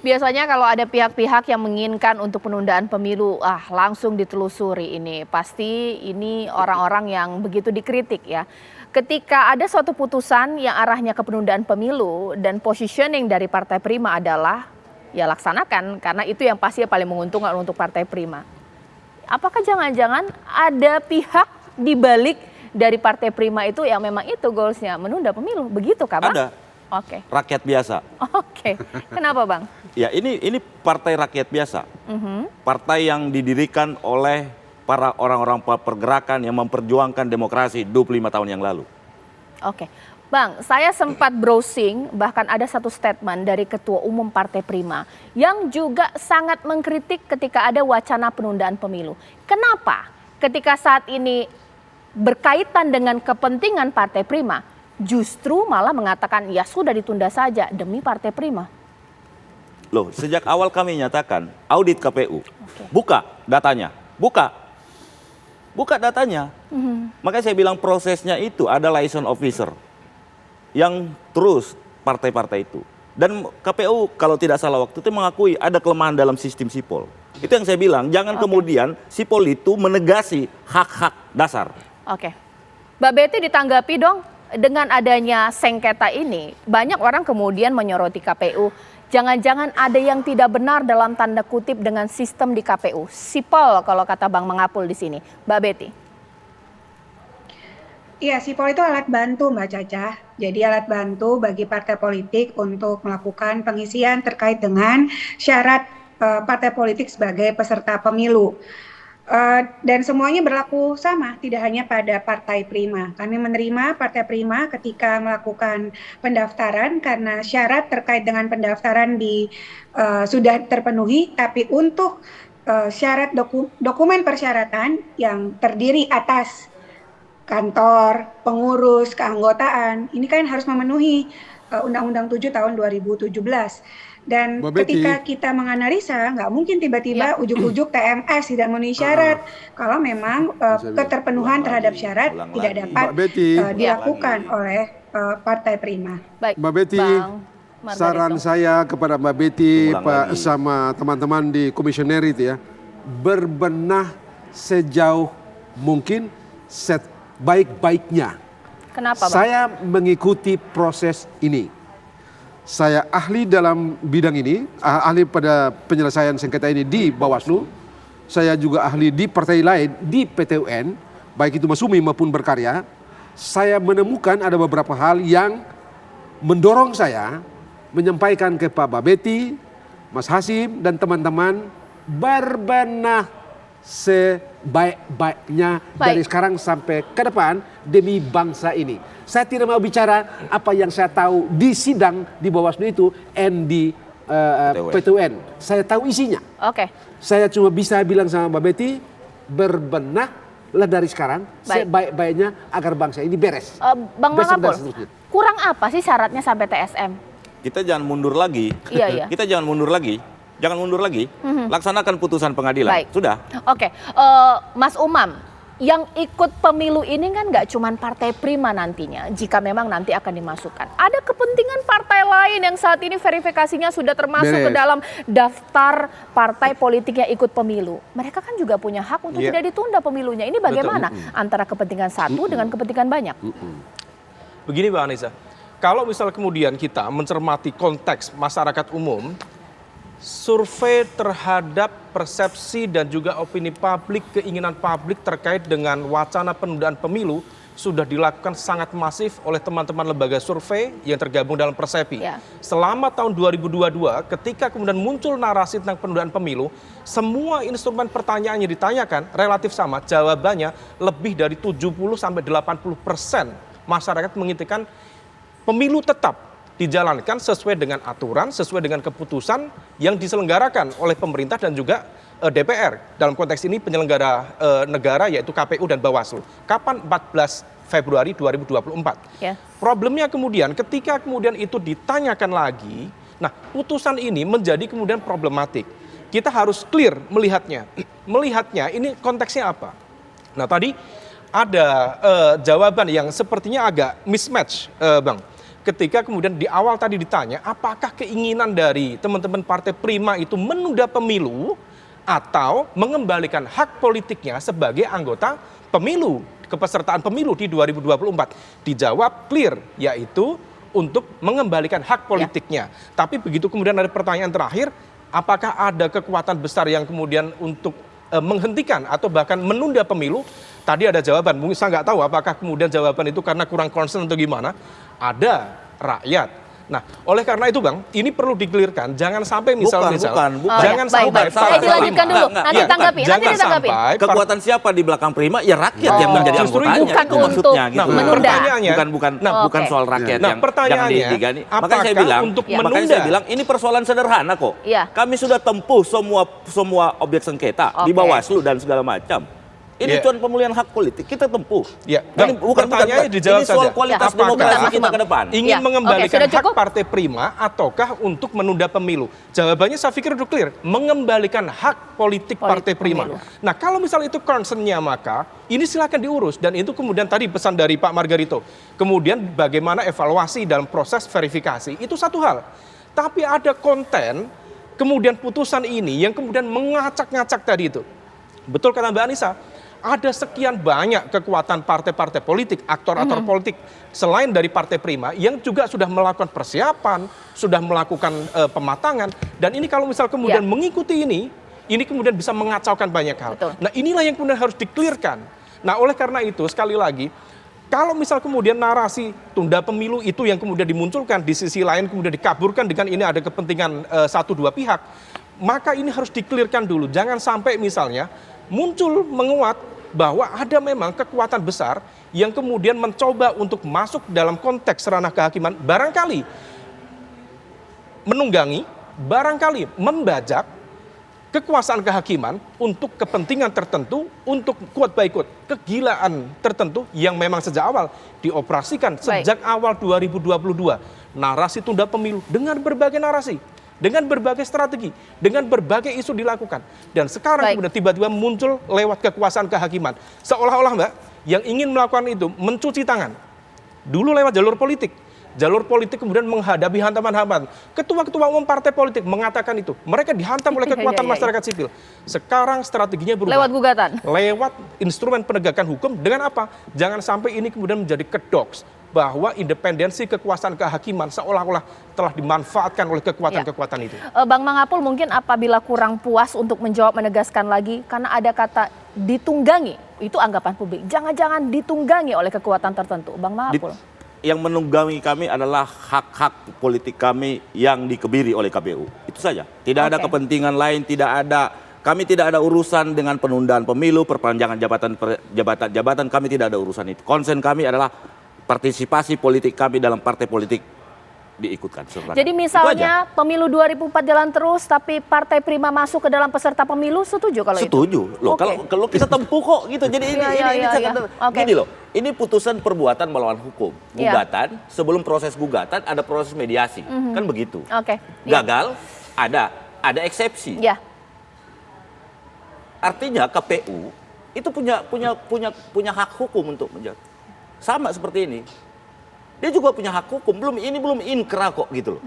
Biasanya kalau ada pihak-pihak yang menginginkan untuk penundaan pemilu, langsung ditelusuri ini. Pasti ini orang-orang yang begitu dikritik ya. Ketika ada suatu putusan yang arahnya ke penundaan pemilu dan positioning dari Partai Prima adalah ya laksanakan karena itu yang pasti paling menguntungkan untuk Partai Prima. Apakah jangan-jangan ada pihak di balik dari Partai Prima itu yang memang itu goalsnya menunda pemilu, begitu kah Bang? Ada. Oke. Rakyat biasa. Oke. Kenapa Bang? Ya ini partai rakyat biasa. Partai yang didirikan oleh para orang-orang pergerakan yang memperjuangkan demokrasi 25 tahun yang lalu. Oke. Bang, saya sempat browsing, bahkan ada satu statement dari Ketua Umum Partai Prima yang juga sangat mengkritik ketika ada wacana penundaan pemilu. Kenapa? Ketika saat ini berkaitan dengan kepentingan Partai Prima, justru malah mengatakan ya sudah ditunda saja demi Partai Prima. Loh, sejak awal kami nyatakan audit KPU, buka datanya, buka datanya. Makanya saya bilang prosesnya itu ada liaison officer yang terus partai-partai itu. Dan KPU kalau tidak salah waktu itu mengakui ada kelemahan dalam sistem sipol. Itu yang saya bilang, jangan kemudian sipol itu menegasi hak-hak dasar. Oke. Mbak Betty ditanggapi dong. Dengan adanya sengketa ini, banyak orang kemudian menyoroti KPU. Jangan-jangan ada yang tidak benar dalam tanda kutip dengan sistem di KPU. Sipol kalau kata Bang Mangapul di sini. Mbak Betty. Iya, sipol itu alat bantu Mbak Caca. Jadi alat bantu bagi partai politik untuk melakukan pengisian terkait dengan syarat partai politik sebagai peserta pemilu. Dan semuanya berlaku sama, tidak hanya pada Partai Prima. Kami menerima Partai Prima ketika melakukan pendaftaran karena syarat terkait dengan pendaftaran sudah terpenuhi, tapi untuk syarat dokumen persyaratan yang terdiri atas kantor, pengurus, keanggotaan, ini kan harus memenuhi Undang-Undang 7 tahun 2017. Dan ketika kita menganalisa, nggak mungkin tiba-tiba ujuk-ujuk TMS tidak memenuhi syarat. Kalau memang keterpenuhan terhadap syarat tidak dapat dilakukan oleh Partai Prima. Baik, Mbak Betty, saran saya kepada Mbak Betty sama teman-teman di komisioner itu ya, berbenah sejauh mungkin sebaik-baiknya. Kenapa, Bang? Saya mengikuti proses ini. Saya ahli dalam bidang ini, ahli pada penyelesaian sengketa ini di Bawaslu. Saya juga ahli di partai lain, di PT UN, baik itu Masumi maupun Berkarya. Saya menemukan ada beberapa hal yang mendorong saya menyampaikan ke Pak Babeti, Mas Hasim, dan teman-teman berbenah sebaik-baiknya dari sekarang sampai ke depan demi bangsa ini. Saya tidak mau bicara apa yang saya tahu di sidang di Bawaslu itu di PT UN. Saya tahu isinya. Oke. Saya cuma bisa bilang sama Mbak Betty, berbenahlah dari sekarang sebaik-baiknya agar bangsa ini beres. Bang Mangapul, kurang apa sih syaratnya sampai TSM? Kita jangan mundur lagi. Iya. Kita jangan mundur lagi. Jangan mundur lagi. Laksanakan putusan pengadilan. Baik. Sudah. Oke. Mas Umam, yang ikut pemilu ini kan nggak cuma Partai Prima nantinya, jika memang nanti akan dimasukkan. Ada kepentingan partai lain yang saat ini verifikasinya sudah termasuk ke dalam daftar partai politik yang ikut pemilu. Mereka kan juga punya hak untuk tidak ditunda pemilunya. Ini bagaimana antara kepentingan satu dengan kepentingan banyak? Begini Mbak Anissa, kalau misal kemudian kita mencermati konteks masyarakat umum, survei terhadap persepsi dan juga opini publik, keinginan publik terkait dengan wacana penundaan pemilu sudah dilakukan sangat masif oleh teman-teman lembaga survei yang tergabung dalam Persepi. Selama tahun 2022 ketika kemudian muncul narasi tentang penundaan pemilu, semua instrumen pertanyaan yang ditanyakan relatif sama, jawabannya lebih dari 70-80% masyarakat menginginkan pemilu tetap dijalankan sesuai dengan aturan, sesuai dengan keputusan yang diselenggarakan oleh pemerintah dan juga DPR. Dalam konteks ini penyelenggara negara yaitu KPU dan Bawaslu. Kapan? 14 Februari 2024. Problemnya kemudian ketika kemudian itu ditanyakan lagi, nah putusan ini menjadi kemudian problematik. Kita harus clear melihatnya. Melihatnya ini konteksnya apa? Nah tadi ada jawaban yang sepertinya agak mismatch, Bang. ketika kemudian di awal tadi ditanya apakah keinginan dari teman-teman Partai Prima itu menunda pemilu atau mengembalikan hak politiknya sebagai anggota pemilu, kepesertaan pemilu di 2024. Dijawab clear, yaitu untuk mengembalikan hak politiknya. Tapi begitu kemudian ada pertanyaan terakhir, apakah ada kekuatan besar yang kemudian untuk menghentikan atau bahkan menunda pemilu? Tadi ada jawaban, mungkin saya nggak tahu apakah kemudian jawaban itu karena kurang concern atau gimana. Ada rakyat. Nah, oleh karena itu Bang, ini perlu dikelirkan, jangan sampai Bukan. Jangan sampai Saya dilanjutkan dulu, nanti Iya, tanggapi, nanti jangan ditanggapi. sampai Kekuatan siapa di belakang Prima? Ya rakyat yang menjadi justru anggotanya. bukan itu untuk maksudnya gitu. Nah, pertanyaannya, Bukan Oke. soal rakyat Nah, yang pertanyaannya, jangan digani. Makanya apakah saya bilang, untuk makanya saya bilang ini persoalan sederhana kok. Iya. Kami sudah tempuh semua objek sengketa di Oke. Bawaslu dan segala macam. Ini Iya. cuma pemulihan hak politik, kita tempuh. Ya, Ini Bang, pertanyaannya dijawab ini soal saja. kualitas Ya, demokrasi Mas kita Umam. ke depan. Ingin Ya, mengembalikan oke, sudah hak cukup? Partai Prima ataukah untuk menunda pemilu? Jawabannya saya pikir udah clear, mengembalikan hak politik Partai Prima. pemilu. Nah, kalau misalnya itu concernnya, maka ini silakan diurus, dan itu kemudian tadi pesan dari Pak Margarito. Kemudian bagaimana evaluasi dalam proses verifikasi, itu satu hal. Tapi ada konten kemudian putusan ini yang kemudian mengacak-ngacak tadi itu. Betul kata Mbak Anissa, ada sekian banyak kekuatan partai-partai politik, aktor-aktor politik selain dari Partai Prima yang juga sudah melakukan persiapan, sudah melakukan pematangan, dan ini kalau misal kemudian Ya. mengikuti ini kemudian bisa mengacaukan banyak hal. Betul. Nah, inilah yang kemudian harus di-clearkan. Nah, oleh karena itu sekali lagi, kalau misal kemudian narasi tunda pemilu itu yang kemudian dimunculkan, di sisi lain kemudian dikaburkan dengan ini ada kepentingan satu dua pihak, maka ini harus di-clearkan dulu. Jangan sampai misalnya muncul menguat bahwa ada memang kekuatan besar yang kemudian mencoba untuk masuk dalam konteks ranah kehakiman, barangkali menunggangi, barangkali membajak kekuasaan kehakiman untuk kepentingan tertentu, untuk quote by quote, kegilaan tertentu yang memang sejak awal dioperasikan sejak awal 2022. Narasi tunda pemilu dengan berbagai narasi, dengan berbagai strategi, dengan berbagai isu dilakukan. Dan sekarang kemudian tiba-tiba muncul lewat kekuasaan kehakiman. Seolah-olah Mbak, yang ingin melakukan itu mencuci tangan. Dulu lewat jalur politik. Jalur politik kemudian menghadapi hantaman-hantaman. Ketua-ketua umum partai politik mengatakan itu. Mereka dihantam oleh kekuatan masyarakat sipil. Sekarang strateginya berubah. Lewat gugatan? Lewat instrumen penegakan hukum dengan apa? Jangan sampai ini kemudian menjadi kedoks bahwa independensi kekuasaan kehakiman seolah-olah telah dimanfaatkan oleh kekuatan-kekuatan itu. Bang Mangapul, mungkin apabila kurang puas untuk menjawab, menegaskan lagi, karena ada kata ditunggangi, itu anggapan publik. Jangan-jangan ditunggangi oleh kekuatan tertentu. Bang Mangapul. Yang menunggangi kami adalah hak-hak politik kami yang dikebiri oleh KPU. Itu saja. Tidak ada kepentingan lain, kami tidak ada urusan dengan penundaan pemilu, perpanjangan jabatan, kami tidak ada urusan itu. Konsen kami adalah partisipasi politik kami dalam partai politik diikutkan. Jadi misalnya pemilu 2004 jalan terus, tapi Partai Prima masuk ke dalam peserta pemilu, setuju kalau itu? Setuju. Loh, kalau kita tempuh kok gitu. Jadi ini gini loh. Ini putusan perbuatan melawan hukum. Gugatan, sebelum proses gugatan ada proses mediasi. Kan begitu. Gagal, ada eksepsi. Ya. Artinya KPU itu punya hak hukum untuk menjawab. Sama seperti ini. Dia juga punya hak hukum, belum inkrah kok gitu loh.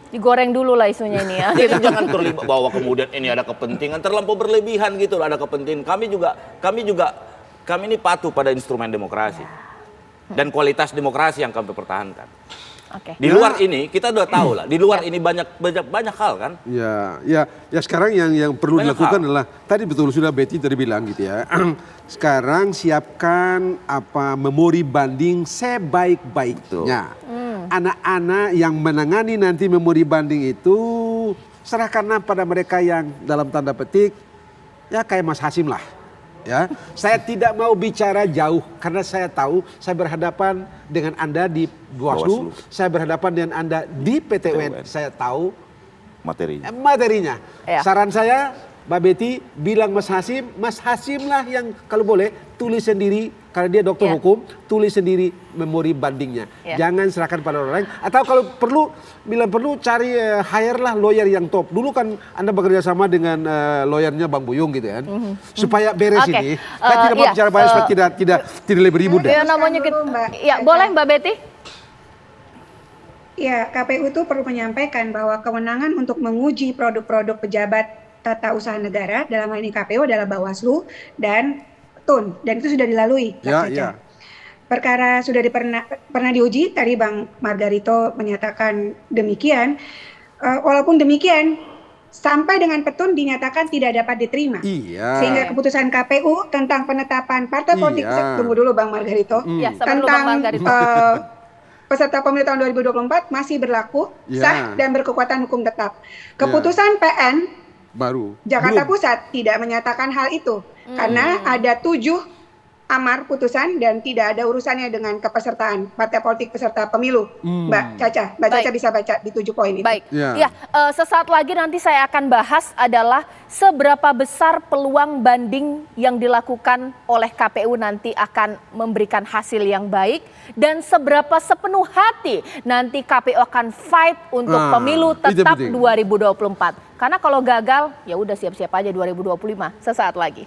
Digoreng dulu lah isunya ini ya. Jadi jangan terlibat bahwa kemudian ini ada kepentingan terlampau berlebihan gitu loh, ada kepentingan. Kami ini patuh pada instrumen demokrasi. Dan kualitas demokrasi yang kami pertahankan. Di luar ini kita udah tahu lah, di luar ini banyak hal kan. Ya sekarang yang perlu dilakukan adalah tadi betul sudah Betty tadi bilang gitu ya. Sekarang siapkan memori banding sebaik-baiknya. Anak-anak yang menangani nanti memori banding itu serahkanlah pada mereka yang dalam tanda petik ya kayak Mas Hasim lah. Ya, saya tidak mau bicara jauh karena saya tahu saya berhadapan dengan Anda di Bawaslu, saya berhadapan dengan Anda di PT UN. Saya tahu materinya. Ya. Saran saya, Mbak Betty bilang Mas Hasim lah yang kalau boleh tulis sendiri karena dia dokter hukum, tulis sendiri memori bandingnya. Jangan serahkan pada orang lain. Atau kalau perlu cari hire lah lawyer yang top. Dulu kan Anda bekerja sama dengan lawyernya Bang Buyung gitu kan. Supaya beres ini. Saya tidak mau bicara banyak supaya tidak lebih ribut. Ya namanya boleh Mbak Betty? Ya, KPU itu perlu menyampaikan bahwa kewenangan untuk menguji produk-produk pejabat tata usaha negara, dalam hal ini KPU adalah Bawaslu dan Petun, dan itu sudah dilalui, Pak Ya, Caca. ya. Perkara sudah pernah diuji, tadi Bang Margarito menyatakan demikian. Walaupun demikian, sampai dengan Petun dinyatakan tidak dapat diterima. Iya. Sehingga keputusan KPU tentang penetapan partai politik, Iya. tunggu dulu Bang Margarito, Ya, sabar dulu Bang tentang Margarito. peserta pemilu tahun 2024 masih berlaku, Ya. sah dan berkekuatan hukum tetap. Keputusan PN Baru. Jakarta Belum. Pusat tidak menyatakan hal itu karena ada 7 amar putusan dan tidak ada urusannya dengan kepesertaan partai politik peserta pemilu. Mbak Caca Baik. bisa baca di 7 poin itu. Baik, Ya. ya, sesaat lagi nanti saya akan bahas adalah seberapa besar peluang banding yang dilakukan oleh KPU nanti akan memberikan hasil yang baik dan seberapa sepenuh hati nanti KPU akan fight untuk Nah, pemilu itu tetap penting. 2024. Karena kalau gagal ya udah siap-siap aja 2025 sesaat lagi.